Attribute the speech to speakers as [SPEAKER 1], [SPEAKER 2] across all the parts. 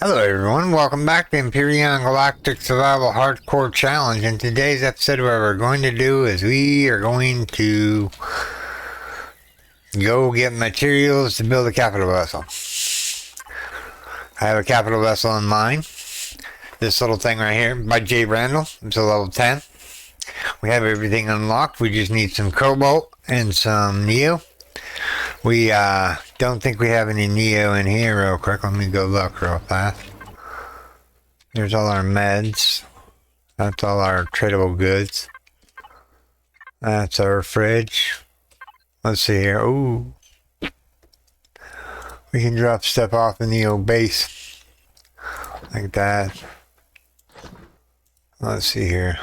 [SPEAKER 1] Hello everyone, welcome back to Empyrion Galactic Survival Hardcore Challenge. In today's episode, what we're going to do is we are going to go get materials to build a capital vessel. I have a capital vessel in mind. This little thing right here by J. Randall. It's a level 10. We have everything unlocked. We just need some cobalt and some neo. We don't think we have any neo in here real quick. Let me go look real fast. There's all our meds. That's all our tradable goods. That's our fridge. Let's see here. Ooh. We can drop stuff off in the old base. Like that. Let's see here.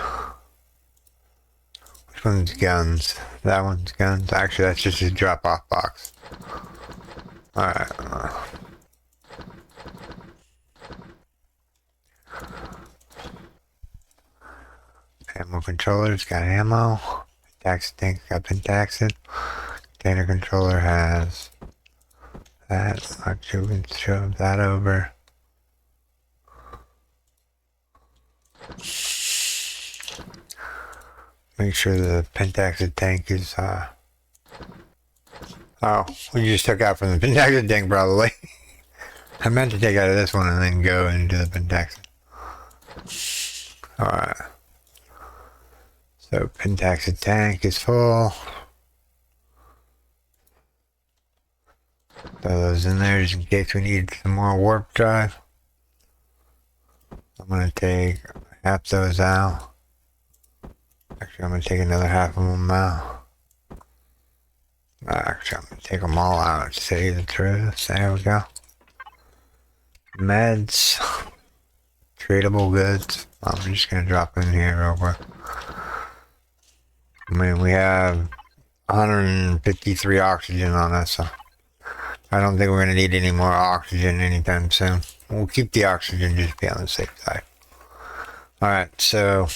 [SPEAKER 1] Which one's guns? That one's guns. Actually, that's just a drop-off box. Alright. Ammo controllers got ammo. Tax tank got pentaxid. Container controller has that. Actually, we can shove that over. Make sure the pentaxid tank is, oh, we just took out from the pentaxid tank probably. I meant to take out of this one and then go into the pentaxid. Alright. So, pentaxid tank is full. Throw those in there just in case we need some more warp drive. I'm going to take half those out. Actually, I'm going to take another half of them out. Actually, I'm going to take them all out to tell you the truth. There we go. Meds. Tradable goods. I'm just going to drop in here real quick. I mean, we have 153 oxygen on us, so I don't think we're going to need any more oxygen anytime soon. We'll keep the oxygen just to be on the safe side. Alright, so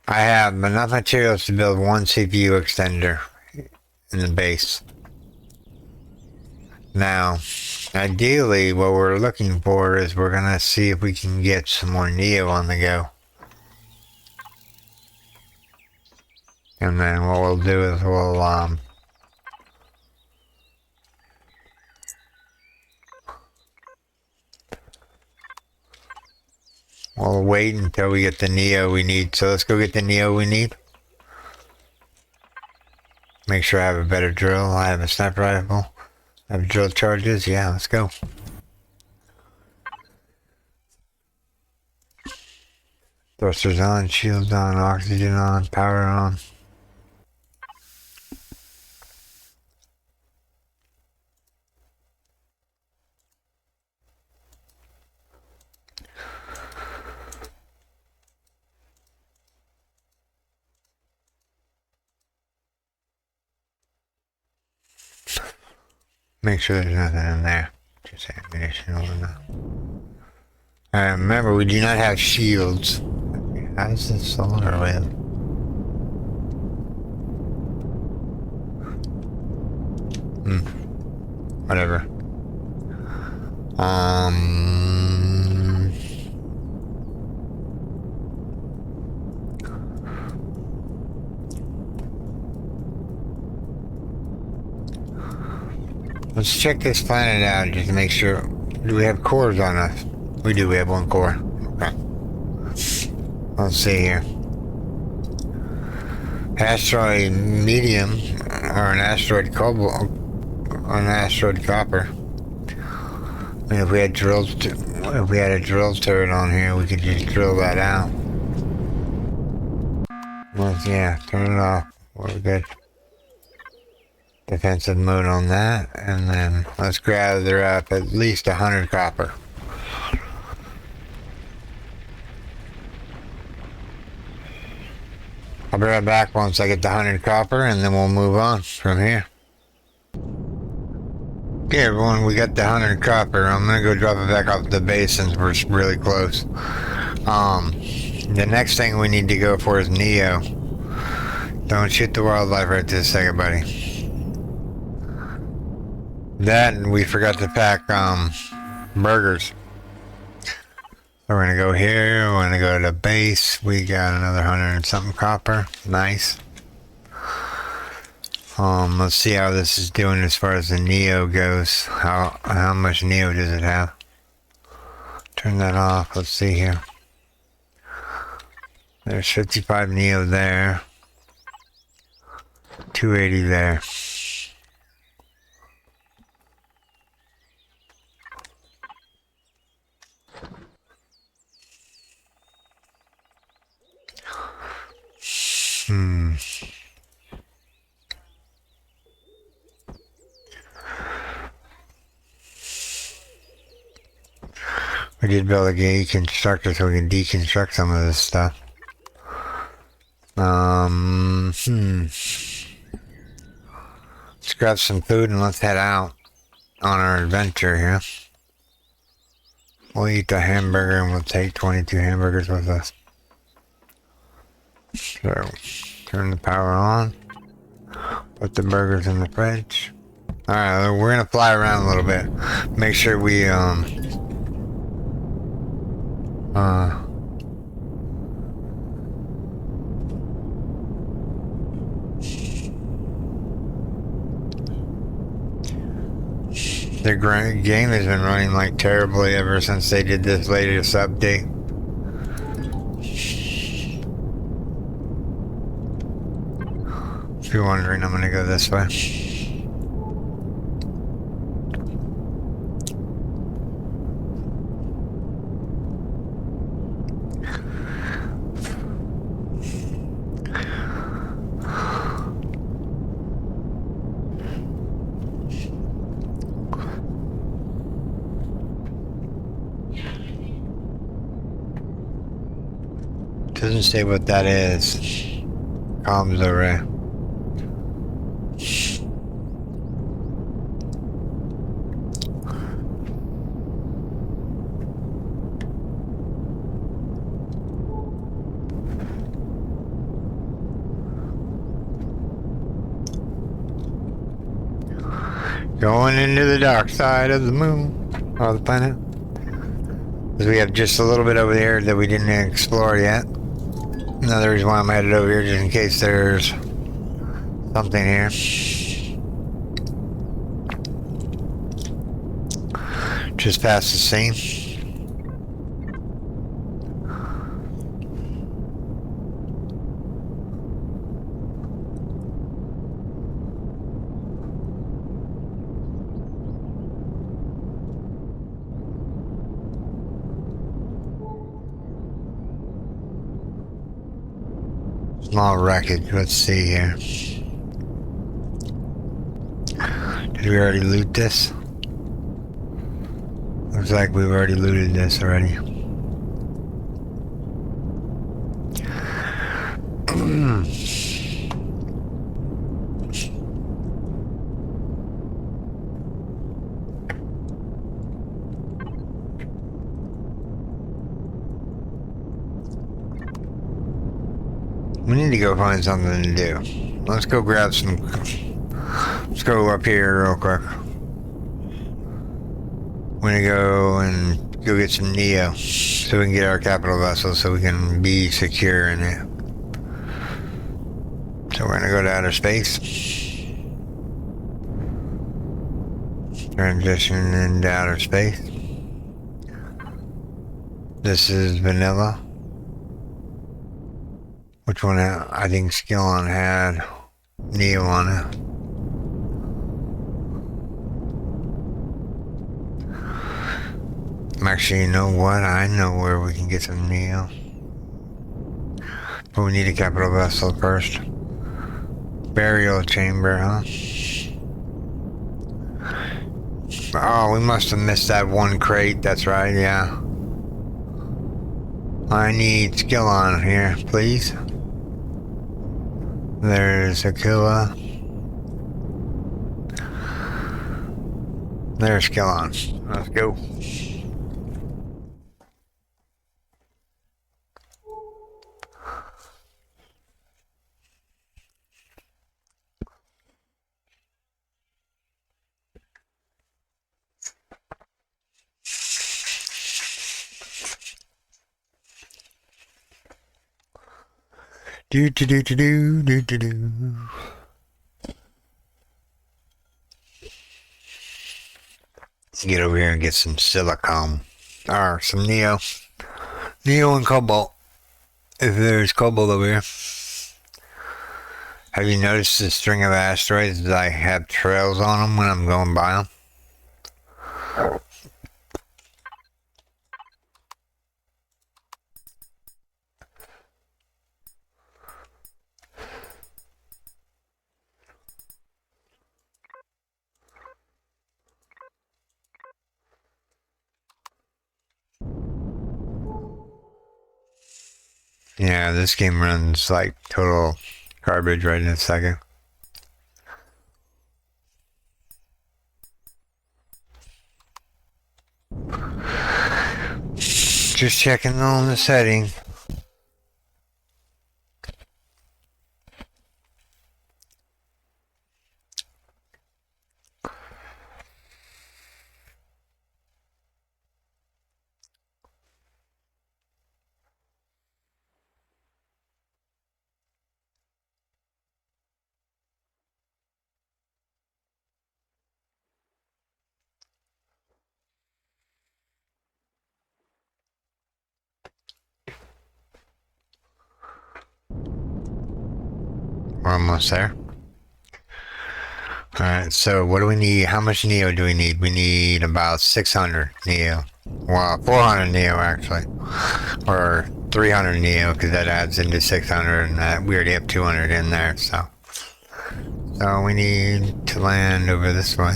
[SPEAKER 1] I have enough materials to build one CPU extender in the base. Now, ideally, what we're looking for is we're going to see if we can get some more neo on the go. And then what we'll do is we'll wait until we get the neo we need. So let's go get the neo we need. Make sure I have a better drill. I have a sniper rifle. I have drill charges. Yeah, let's go. Thrusters on, shields on, oxygen on, power on. Make sure there's nothing in there. Just ammunition or not. Alright, remember we do not have shields. How does this solar with? Whatever. Let's check this planet out just to make sure. Do we have cores on us? We do, we have one core. Okay. Let's see here. Asteroid medium, or an asteroid cobalt, or an asteroid copper. I mean, if we had a drill turret on here, we could just drill that out. Well, yeah, turn it off. We're good. Defensive mode on that, and then let's gather up at least 100 copper. I'll be right back once I get the 100 copper, and then we'll move on from here. Okay, everyone, we got the 100 copper. I'm gonna go drop it back off the base since we're really close. The next thing we need to go for is neo. Don't shoot the wildlife right this second, buddy. That, and we forgot to pack burgers. So we're gonna go here. We're gonna go to the base. We got another 100 and something copper. Nice. Let's see how this is doing as far as the Neo goes. How much Neo does it have? Turn that off. Let's see here. There's 55 Neo there. 280 there. We did build a deconstructor so we can deconstruct some of this stuff. Let's grab some food and let's head out on our adventure here. We'll eat the hamburger and we'll take 22 hamburgers with us. So, turn the power on. Put the burgers in the fridge. Alright, we're gonna fly around a little bit. Make sure we, the game has been running like terribly ever since they did this latest update. If you're wondering, I'm gonna go this way. Doesn't say what that is. Comms array. Going into the dark side of the moon, or the planet. Because we have just a little bit over here that we didn't explore yet. Another reason why I'm headed over here, just in case there's something here. Just past the scene. Small wreckage. Let's see here. Did we already loot this? Looks like we've already looted this already. We need to go find something to do. Let's go grab some... Let's go up here real quick. We're gonna go and go get some Neo so we can get our capital vessel so we can be secure in it. So we're gonna go to outer space. Transition into outer space. This is vanilla. Which one? I think Skillon had Neo on it. Actually, you know what? I know where we can get some Neo. But we need a capital vessel first. Burial chamber, huh? Oh, we must have missed that one crate. That's right, yeah. I need Skillon here, please. There's Aquila. There's Skillon. Let's go. Do do do do do do do do. Let's get over here and get some silicon. Or some neo. Neo and cobalt. If there's cobalt over here. Have you noticed the string of asteroids that I have trails on them when I'm going by them? Yeah, this game runs like total garbage right in a second. Just checking on the setting. We're almost there. Alright, so what do we need? How much Neo do we need? We need about 600 Neo. Well, 400 Neo actually. Or 300 Neo, because that adds into 600, and that we already have 200 in there, so. So we need to land over this way.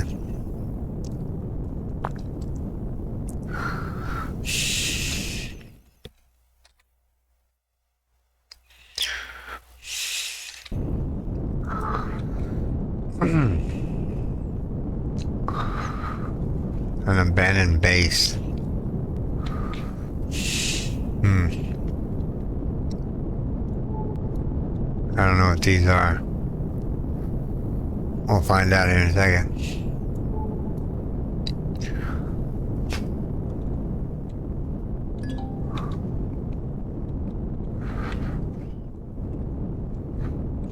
[SPEAKER 1] An abandoned base. I don't know what these are. We'll find out in a second.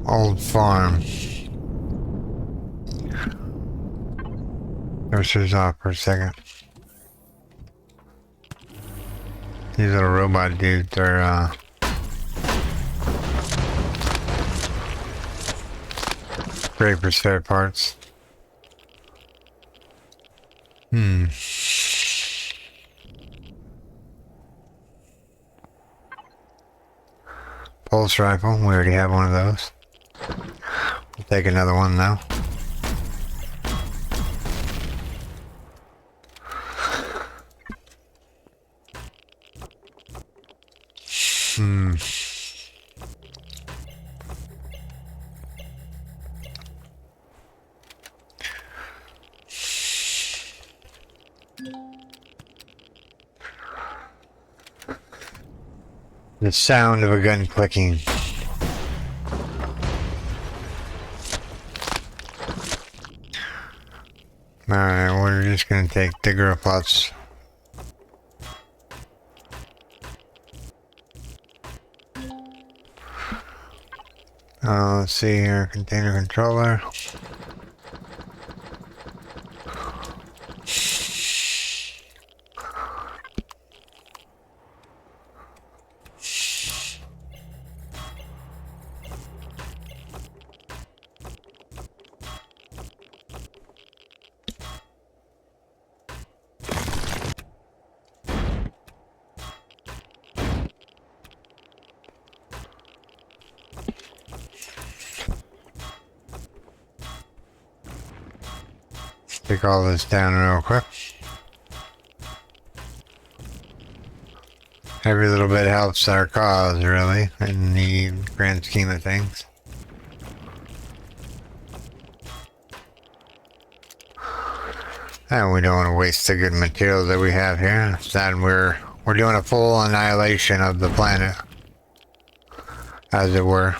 [SPEAKER 1] Old farm. Nurses off for a second. These little robot dudes are great for spare parts. Pulse rifle, we already have one of those. We'll take another one now. The sound of a gun clicking. Alright, we're just gonna take digger plots. Let's see here, container controller. Take all this down real quick. Every little bit helps our cause, really, in the grand scheme of things. And we don't want to waste the good material that we have here. And we're doing a full annihilation of the planet, as it were.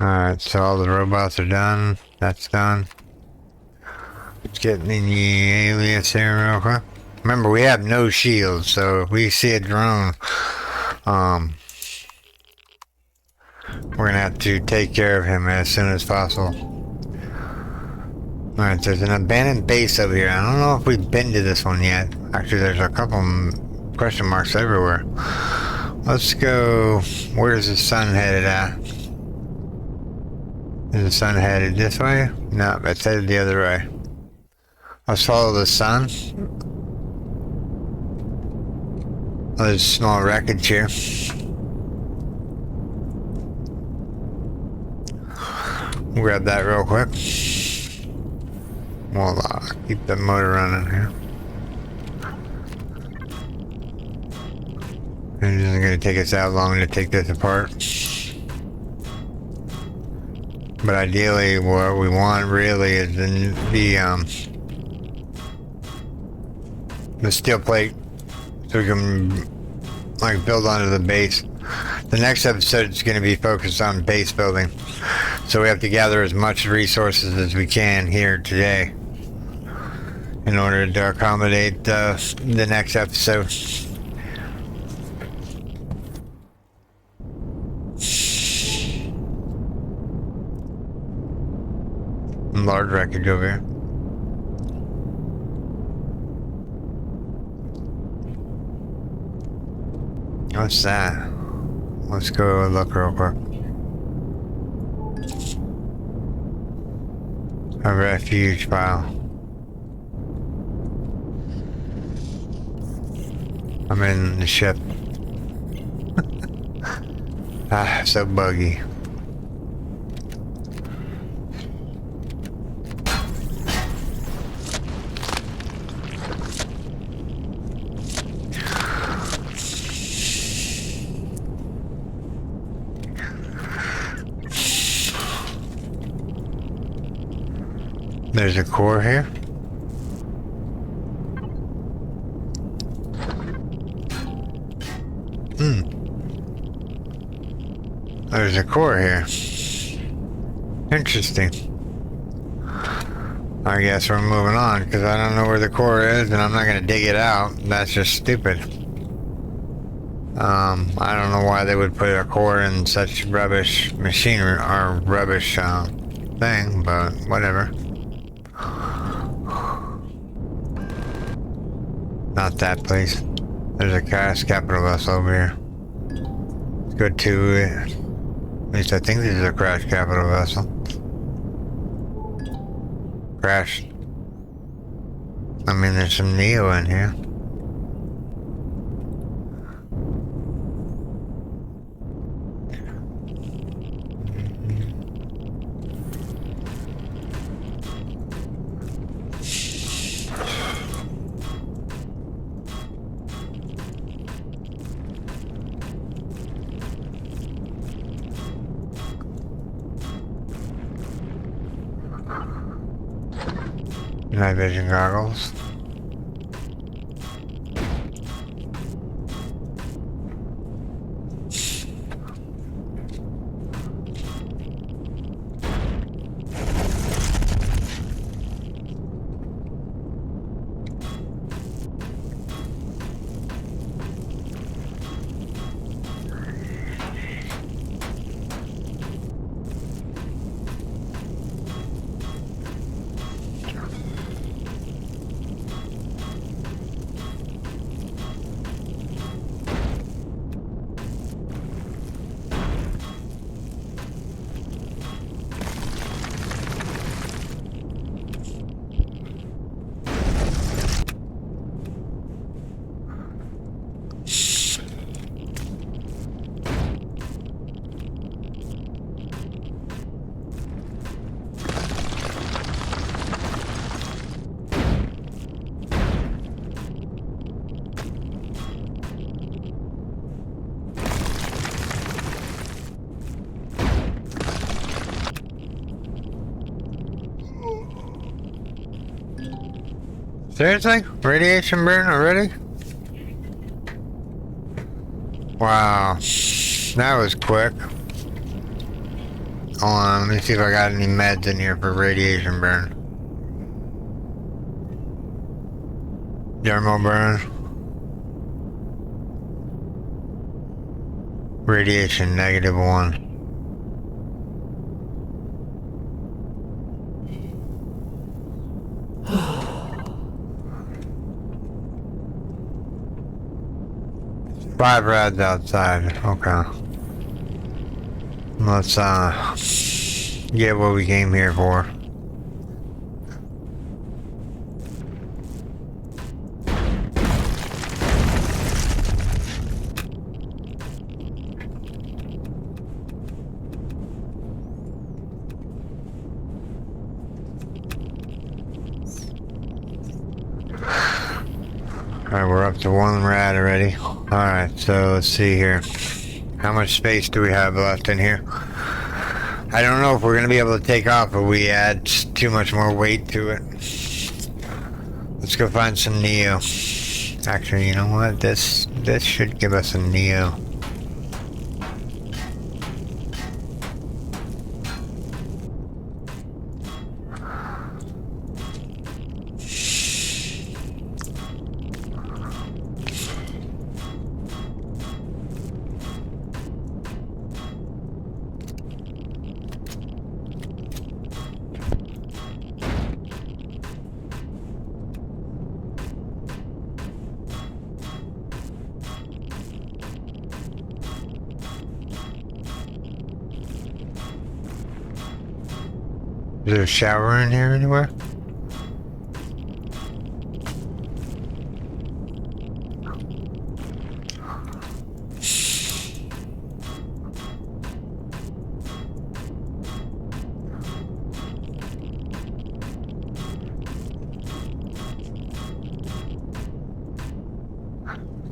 [SPEAKER 1] Alright, so all the robots are done. That's done. Let's get in the alias here real quick. Remember, we have no shields, so if we see a drone, we're gonna have to take care of him as soon as possible. Alright, there's an abandoned base over here. I don't know if we've been to this one yet. Actually, there's a couple question marks everywhere. Let's go... Where's the sun headed at? Is the sun headed this way? No, it's headed the other way. Let's follow the sun. Oh, there's small wreckage here. We'll grab that real quick. We'll keep the motor running here. It isn't going to take us that long to take this apart. But ideally, what we want really is the steel plate, so we can like build onto the base. The next episode is going to be focused on base building, so we have to gather as much resources as we can here today in order to accommodate the next episode. Large wreckage over here. What's that? Let's go look real quick. A refuge pile. I'm in the ship. Ah, so buggy. There's a core here. There's a core here. Interesting. I guess we're moving on because I don't know where the core is and I'm not going to dig it out. That's just stupid. I don't know why they would put a core in such rubbish machinery or rubbish thing, but whatever. Not that place. There's a capital vessel over here. Let's go to it. At least I think this is a crash capital vessel. Crashed. I mean, there's some Neo in here. Night vision goggles. Seriously? Radiation burn already? Wow. That was quick. Let me see if I got any meds in here for radiation burn. Dermal burn. Radiation -1. Five rads outside. Okay. Let's get what we came here for. Alright, we're up to 1 rad already. Alright, so let's see here. How much space do we have left in here? I don't know if we're going to be able to take off if we add too much more weight to it. Let's go find some Neo. Actually, you know what? This should give us a Neo. Is there a shower in here anywhere?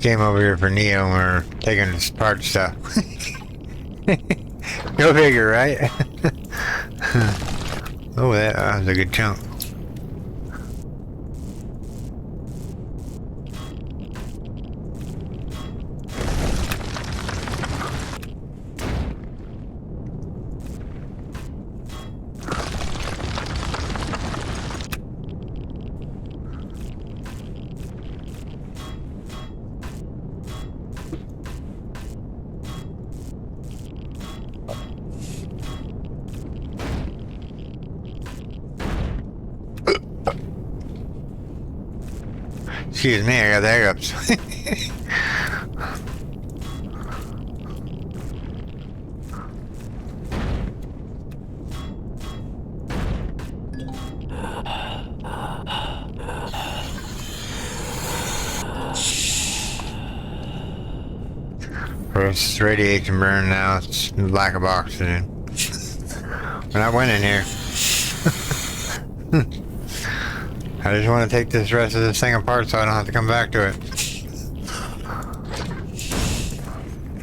[SPEAKER 1] Came over here for Neo and we're taking his part stuff. Go figure, right? Oh, that was a good chunk. Excuse me, I got the hiccups. First radiation burn, now it's lack of oxygen. When I went in here. I just want to take this rest of this thing apart so I don't have to come back to it.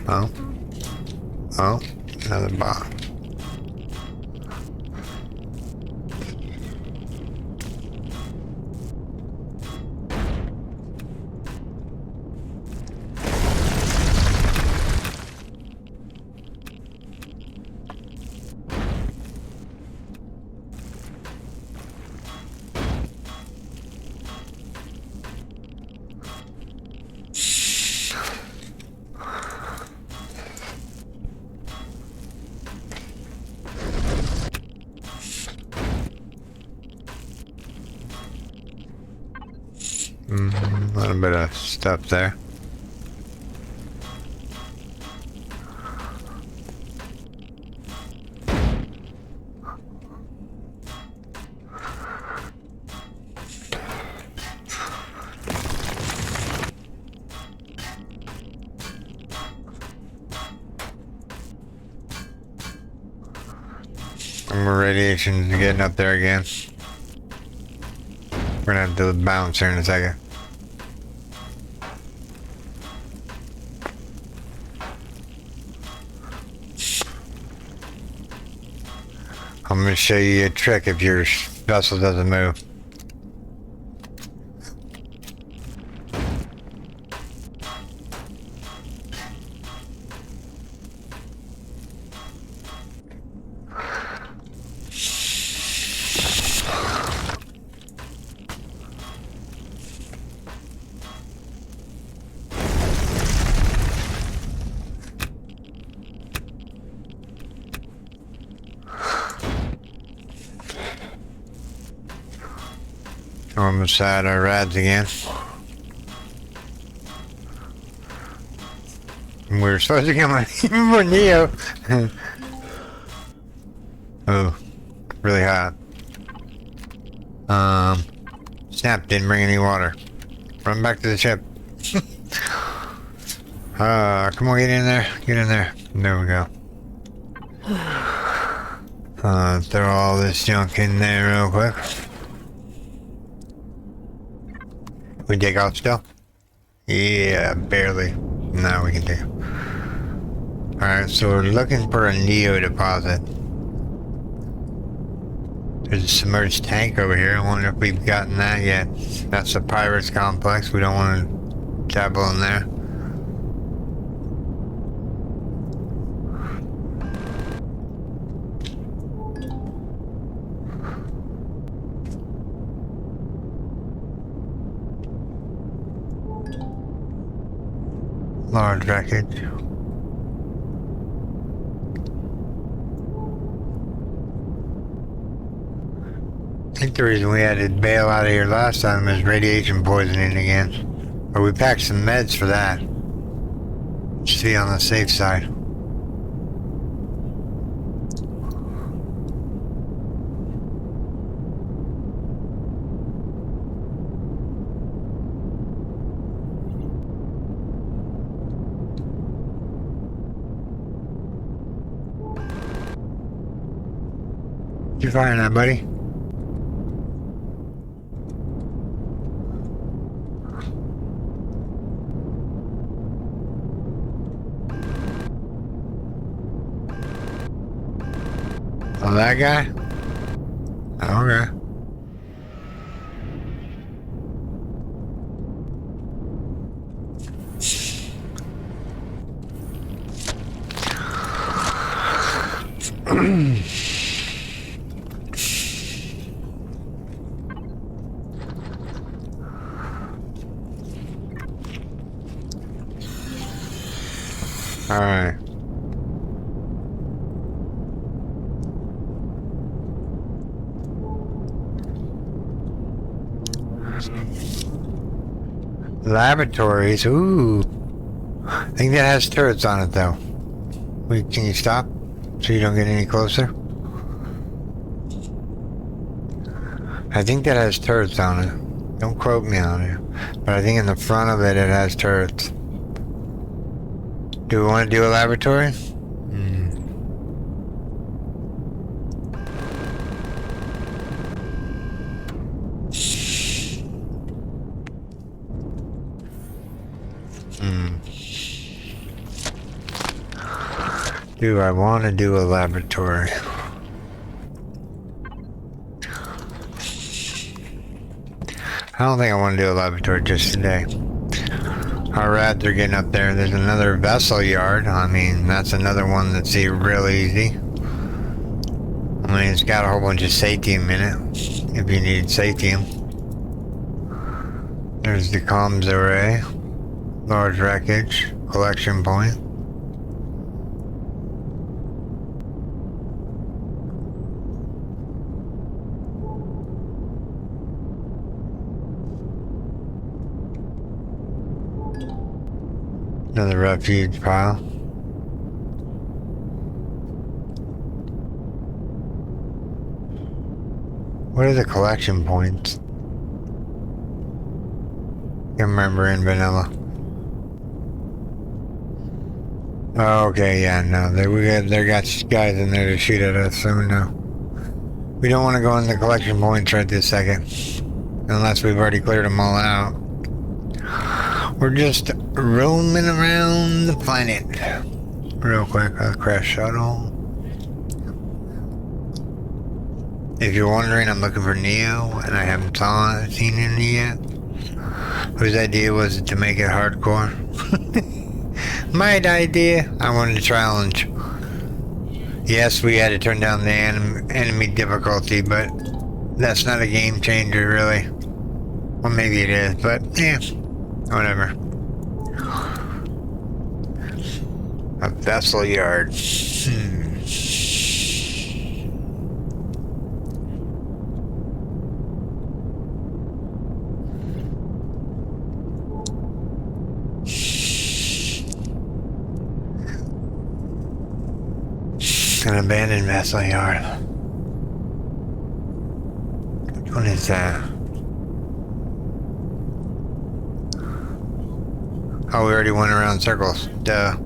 [SPEAKER 1] Oh. Oh, another box. A little bit of stuff there. More radiation getting up there again. We're gonna have to bounce here in a second. I'm going to show you a trick if your vessel doesn't move. Almost had our rads again. We're supposed to come on even more Neo. Oh, really hot. Snap, didn't bring any water. Run back to the ship. Come on, get in there. Get in there. There we go. Throw all this junk in there real quick. We take off still? Yeah, barely. Now we can take it. Alright, so we're looking for a Neo deposit. There's a submerged tank over here. I wonder if we've gotten that yet. That's the Pirates complex. We don't want to dabble in there. Large wreckage. I think the reason we had to bail out of here last time was radiation poisoning again. Or we packed some meds for that. Just to be on the safe side. You firing that, buddy? Oh, that guy? Okay. All right. Laboratories. Ooh. I think that has turrets on it, though. Wait, can you stop so you don't get any closer? I think that has turrets on it. Don't quote me on it. But I think in the front of it, it has turrets. Do we want to do a laboratory? Do I want to do a laboratory? I don't think I want to do a laboratory just today. Our rads are getting up there. There's another vessel yard. I mean, that's another one that's real easy. I mean, it's got a whole bunch of satium in it, if you need satium. There's the comms array. Large wreckage. Collection point. Another refuge pile. What are the collection points? Can't remember in vanilla. Oh, okay, yeah, no. They got guys in there to shoot at us, so no. We don't want to go in the collection points right this second. Unless we've already cleared them all out. We're just roaming around the planet. Real quick, a crash shuttle. If you're wondering, I'm looking for Neo, and I haven't seen him yet. Whose idea was it to make it hardcore? My idea. I wanted to challenge. Yes, we had to turn down the enemy difficulty, but that's not a game changer, really. Well, maybe it is, but yeah. Whatever. A vessel yard. an abandoned vessel yard. Which one is that? Oh, we already went around circles. Duh.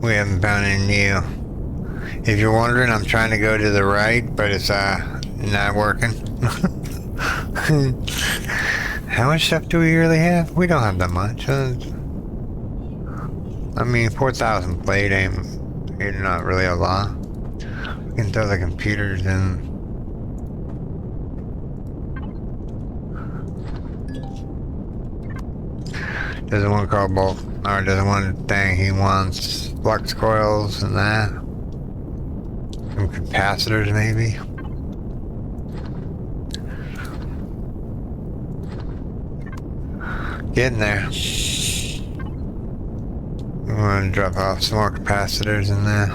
[SPEAKER 1] We haven't found any new. If you're wondering, I'm trying to go to the right, but it's not working. How much stuff do we really have? We don't have that much. I mean, 4,000 plate ain't not really a lot. We can throw the computers in. Doesn't want cobalt, or doesn't want a thing. He wants flux coils and that. Some capacitors, maybe. Getting there. I'm gonna drop off some more capacitors in there.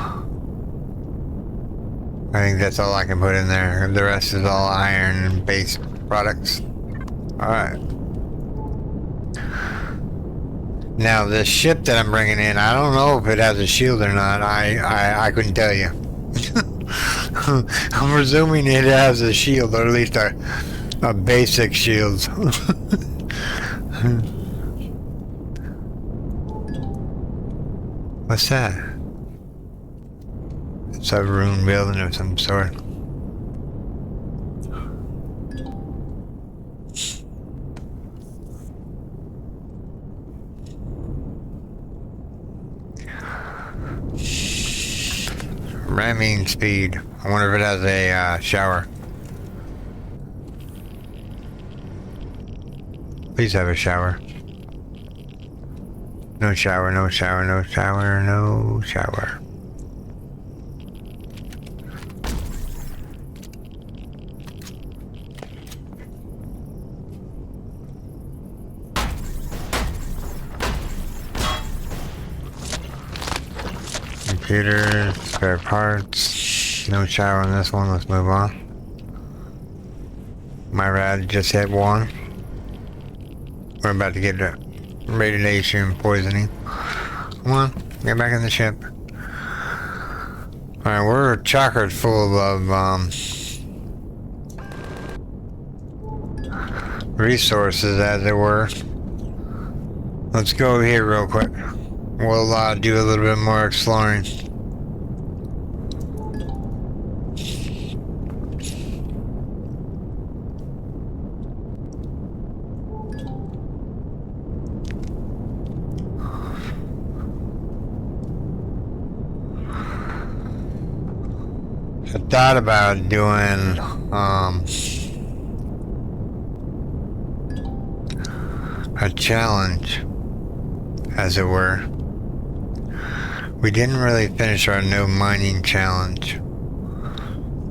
[SPEAKER 1] I think that's all I can put in there. The rest is all iron and base products. Alright. Now, this ship that I'm bringing in, I don't know if it has a shield or not. I couldn't tell you. I'm presuming it has a shield, or at least a basic shield. What's that? It's a ruined building of some sort. Ramming speed. I wonder if it has a shower. Please have a shower. No shower, no shower, no shower, no shower. Computers, spare parts. No shower on this one. Let's move on. My rad just hit one. We're about to get radiation poisoning. Come on, get back in the ship. Alright, we're chock full of resources, as it were. Let's go over here real quick. We'll do a little bit more exploring. I thought about doing a challenge, as it were. We didn't really finish our no mining challenge.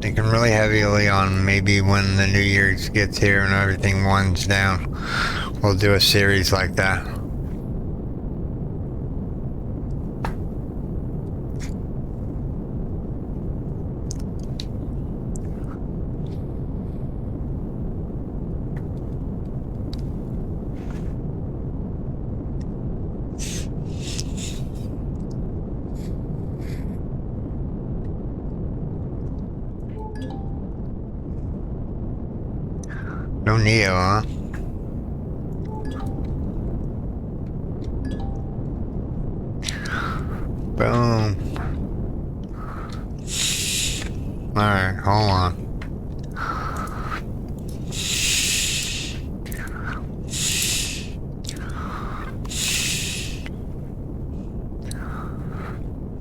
[SPEAKER 1] Thinking really heavily on maybe when the New Year gets here and everything winds down, we'll do a series like that. No Neo, huh? Boom. Alright, hold on.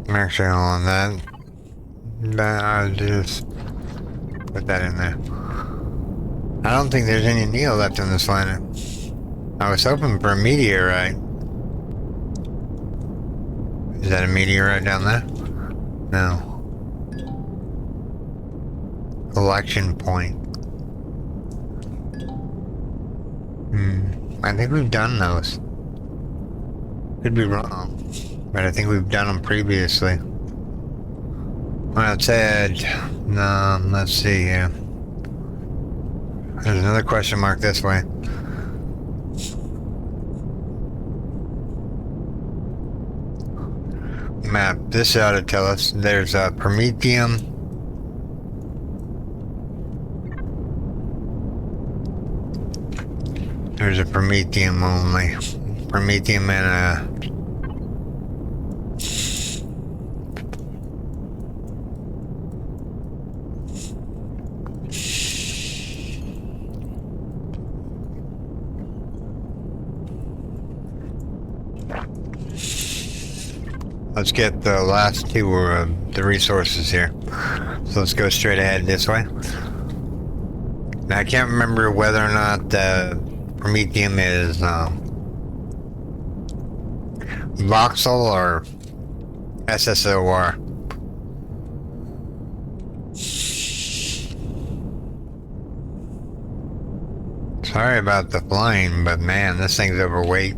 [SPEAKER 1] Actually, on that, I'll just put that in there. I don't think there's any Neo left on this planet. I was hoping for a meteorite. Is that a meteorite down there? No. Collection point. I think we've done those. Could be wrong, but I think we've done them previously. Well, it said, let's see here. There's another question mark this way. Map. This ought to tell us. There's a Prometheum. There's a Prometheum only. Prometheum and a... Let's get the last two the resources here. So let's go straight ahead this way. Now I can't remember whether or not the Prometheum is voxel or SSOR. Sorry about the flying, but man, this thing's overweight.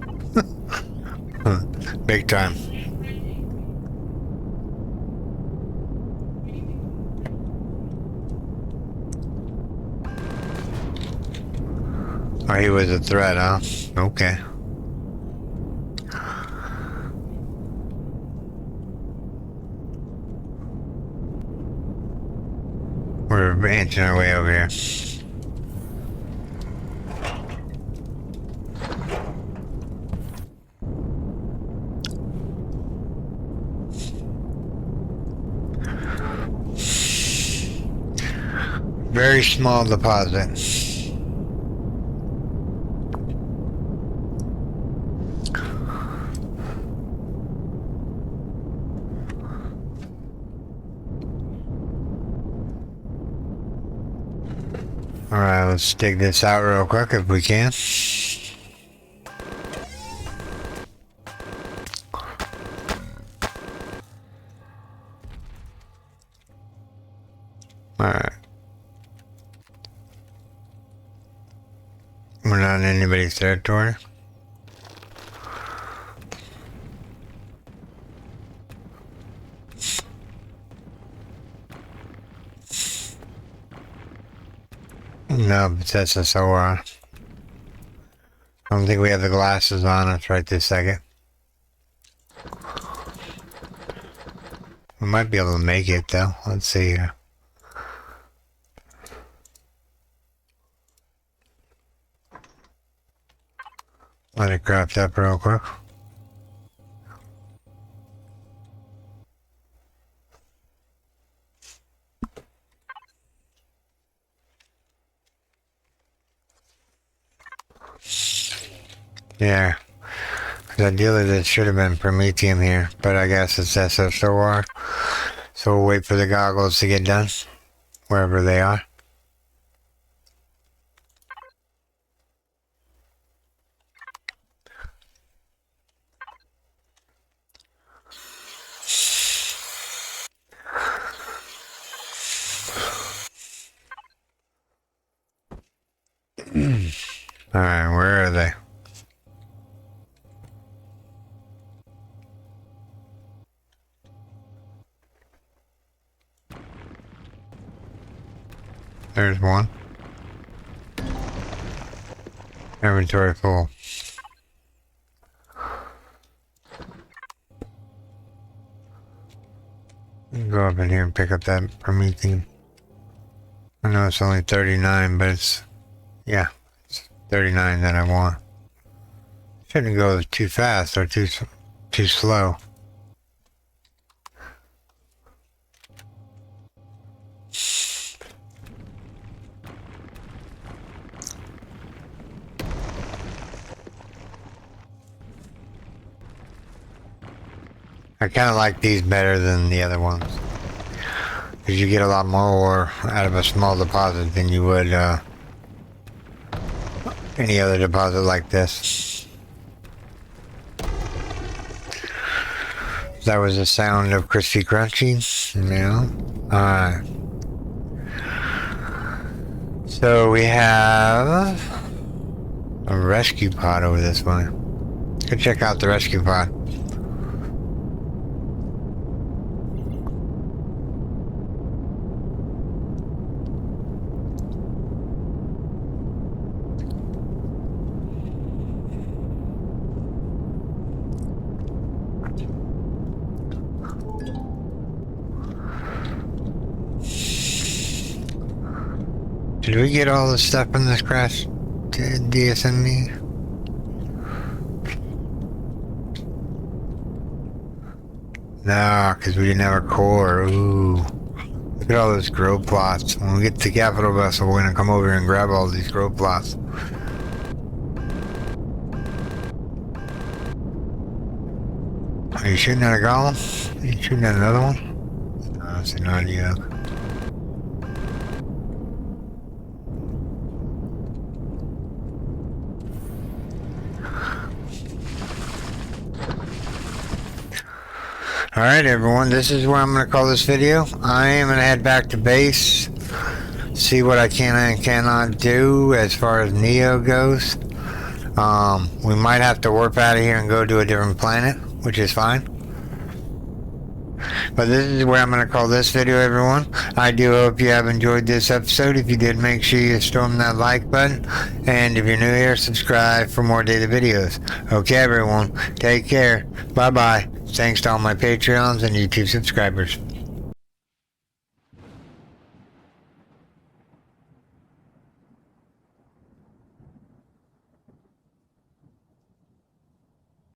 [SPEAKER 1] Big time. Oh, he was a threat, huh? Okay. We're inching our way over here. Very small deposit. Alright, let's dig this out real quick if we can. Alright. We're not in anybody's territory. No, it says SSOR. I don't think we have the glasses on us right this second. We might be able to make it though. Let's see here. Let it craft up real quick. Yeah, because ideally this should have been Prometheum here, but I guess it's SSOR, so we'll wait for the goggles to get done, wherever they are. Alright, where are they? There's one. Inventory full. Go up in here and pick up that Prometheum. I know it's only 39, but it's... yeah, it's 39 that I want. Shouldn't go too fast or too slow. I kind of like these better than the other ones, because you get a lot more ore out of a small deposit than you would any other deposit like this. That was the sound of crispy crunchy. Yeah. Alright. So we have a rescue pod over this way. Go check out the rescue pod. Did we get all the stuff from this crash? Did DSME? No, because we didn't have a core. Ooh. Look at all those grow plots. When we get to the capital vessel, we're going to come over here and grab all these grow plots. Are you shooting at a golem? Are you shooting at another one? No, that's an idea. Alright everyone, this is where I'm going to call this video. I am going to head back to base, see what I can and cannot do as far as Neo goes. We might have to warp out of here and go to a different planet, which is fine. But this is where I'm going to call this video, everyone. I do hope you have enjoyed this episode. If you did, make sure you storm that like button. And if you're new here, subscribe for more daily videos. Okay, everyone. Take care. Bye-bye. Thanks to all my Patreons and YouTube subscribers.